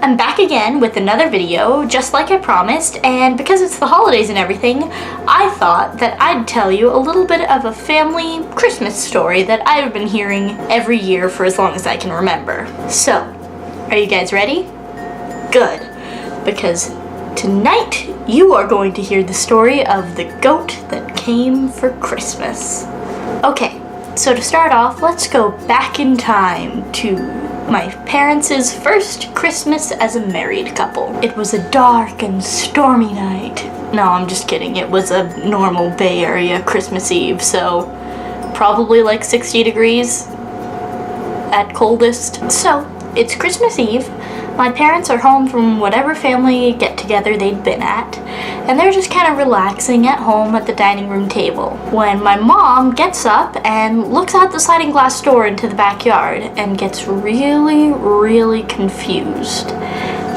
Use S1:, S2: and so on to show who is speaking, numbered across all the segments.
S1: I'm back again with another video, just like I promised, and because it's the holidays and everything, I thought that I'd tell you a little bit of a family Christmas story that I've been hearing every year for as long as I can remember. So, are you guys ready? Good, because tonight you are going to hear the story of the goat that came for Christmas. Okay, so to start off, let's go back in time to my parents' first Christmas as a married couple. It was a dark and stormy night. No, I'm just kidding. It was a normal Bay Area Christmas Eve, so probably like 60 degrees at coldest. So, it's Christmas Eve. My parents are home from whatever family get-together they'd been at, and they're just kind of relaxing at home at the dining room table, when my mom gets up and looks out the sliding glass door into the backyard and gets really confused.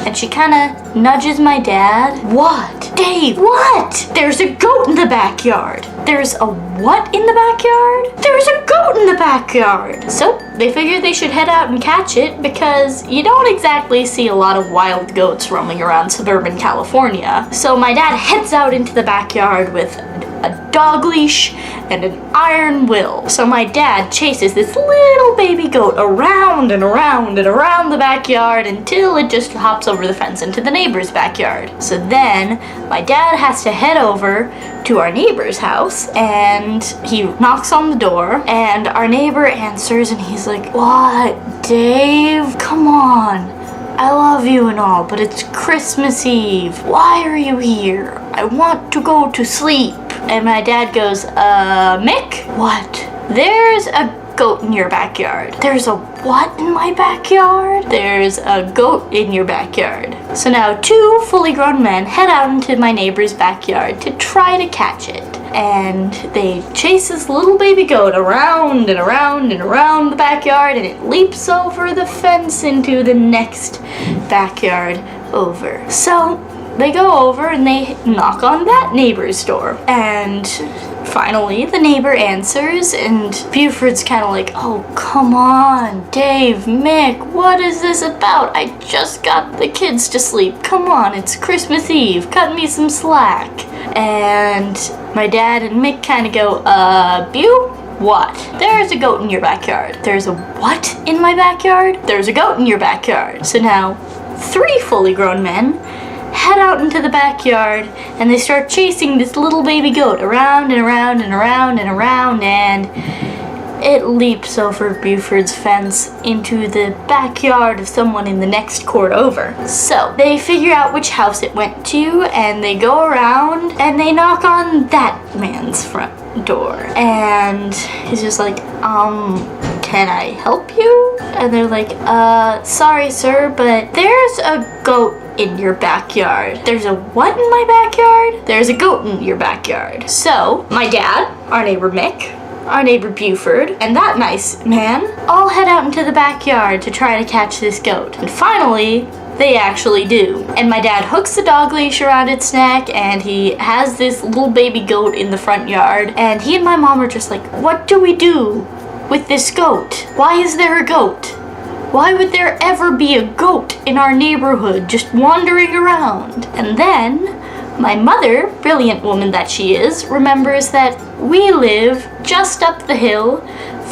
S1: And she kind of nudges my dad. What? Dave, what? There's a goat in the backyard. There's a what in the backyard? There's a goat in the backyard. So they figured they should head out and catch it because you don't exactly see a lot of wild goats roaming around suburban California. So my dad heads out into the backyard with a dog leash and an iron will. So my dad chases this little baby goat around and around and around the backyard until it just hops over the fence into the neighbor's backyard. So then my dad has to head over to our neighbor's house and he knocks on the door and our neighbor answers and he's like, "What, Dave? Come on. I love you and all, but it's Christmas Eve. Why are you here? I want to go to sleep." And my dad goes, Mick? What? There's a goat in your backyard. There's a what in my backyard? There's a goat in your backyard. So now 2 fully grown men head out into my neighbor's backyard to try to catch it. And they chase this little baby goat around and around and around the backyard, and it leaps over the fence into the next backyard over. So they go over and they knock on that neighbor's door. And finally, the neighbor answers, and Buford's kind of like, "Oh, come on, Dave, Mick, what is this about? I just got the kids to sleep. Come on, it's Christmas Eve. Cut me some slack." And my dad and Mick kind of go, "Bu? What? There's a goat in your backyard." "There's a what in my backyard?" "There's a goat in your backyard." So now 3 fully grown men head out into the backyard and they start chasing this little baby goat around and around and around and around, and it leaps over Buford's fence into the backyard of someone in the next court over. So they figure out which house it went to and they go around and they knock on that man's front door, and he's just like, "Can I help you?" And they're like, "Sorry sir, but there's a goat in your backyard." "There's a what in my backyard?" "There's a goat in your backyard." So my dad, our neighbor Mick, our neighbor Buford, and that nice man all head out into the backyard to try to catch this goat. And finally, they actually do. And my dad hooks the dog leash around its neck and he has this little baby goat in the front yard. And he and my mom are just like, "What do we do with this goat? Why is there a goat? Why would there ever be a goat in our neighborhood just wandering around?" And then my mother, brilliant woman that she is, remembers that we live just up the hill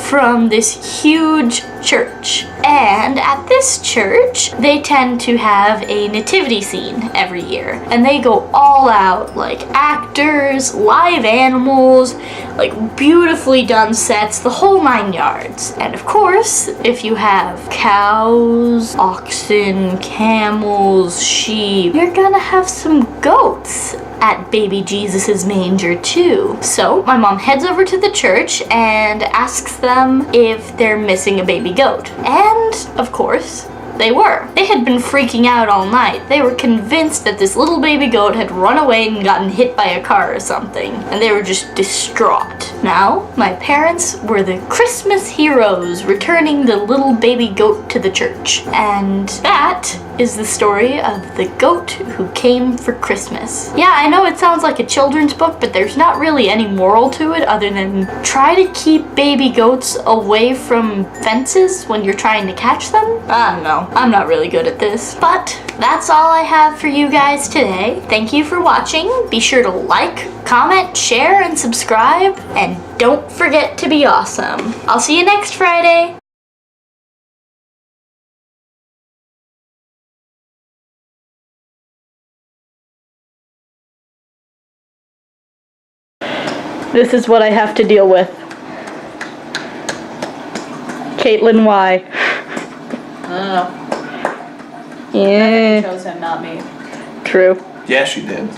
S1: from this huge church. And at this church, they tend to have a nativity scene every year. And they go all out, like actors, live animals, like beautifully done sets, the whole 9 yards. And of course, if you have cows, oxen, camels, sheep, you're gonna have some goats at baby Jesus's manger too. So my mom heads over to the church and asks them if they're missing a baby goat. And of course, they were. They had been freaking out all night. They were convinced that this little baby goat had run away and gotten hit by a car or something, and they were just distraught. Now, my parents were the Christmas heroes returning the little baby goat to the church. And that is the story of the goat who came for Christmas. Yeah, I know it sounds like a children's book, but there's not really any moral to it other than try to keep baby goats away from fences when you're trying to catch them. I don't know. know. I'm not really good at this. But that's all I have for you guys today. Thank you for watching. Be sure to like, comment, share, and subscribe. And don't forget to be awesome. I'll see you next Friday. This is what I have to deal with. Caitlin, why?
S2: I don't know.
S1: Yeah.
S2: Chose him, not me.
S1: True.
S3: Yes, you did.